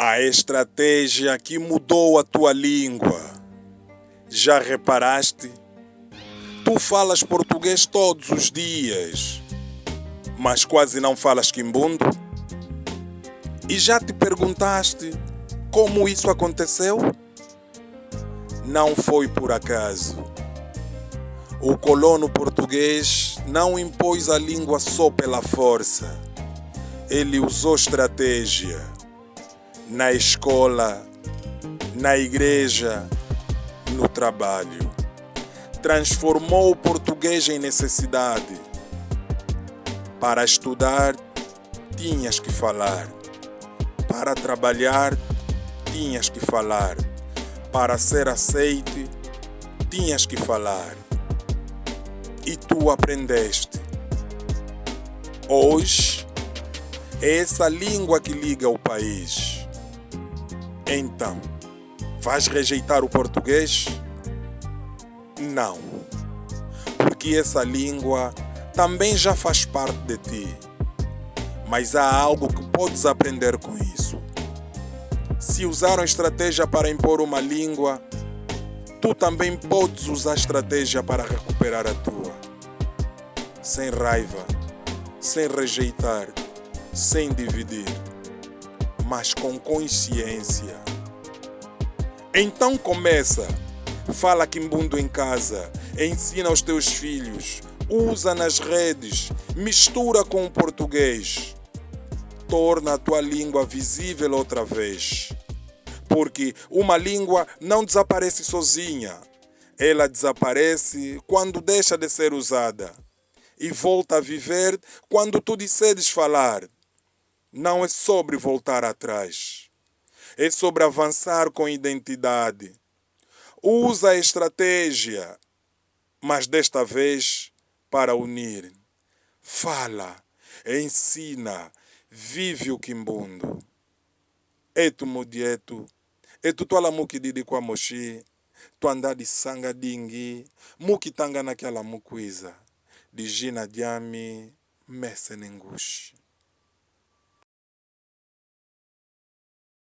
A estratégia que mudou a tua língua. Já reparaste? Tu falas português todos os dias, mas quase não falas quimbundo? E já te perguntaste como isso aconteceu? Não foi por acaso. O colono português não impôs a língua só pela força. Ele usou estratégia. Na escola, na igreja, no trabalho. Transformou o português em necessidade. Para estudar, tinhas que falar. Para trabalhar, tinhas que falar. Para ser aceite, tinhas que falar. E tu aprendeste. Hoje, é essa língua que liga o país. Então, vais rejeitar o português? Não, porque essa língua também já faz parte de ti. Mas há algo que podes aprender com isso. Se usaram estratégia para impor uma língua, tu também podes usar estratégia para recuperar a tua. Sem raiva, sem rejeitar, sem dividir, mas com consciência. Então começa, fala quimbundo em casa, ensina aos teus filhos, usa nas redes, mistura com o português. Torna a tua língua visível outra vez. Porque uma língua não desaparece sozinha. Ela desaparece quando deixa de ser usada. E volta a viver quando tu decides falar. Não é sobre voltar atrás. É sobre avançar com identidade. Usa a estratégia, mas desta vez para unir. Fala, ensina, vive o quimbundo. Etu mudietu, etu twala muki didi kwa moshi, tu anda de sanga dingi, muki tanga naquela mukuiza, de jina diami, messe nengushi.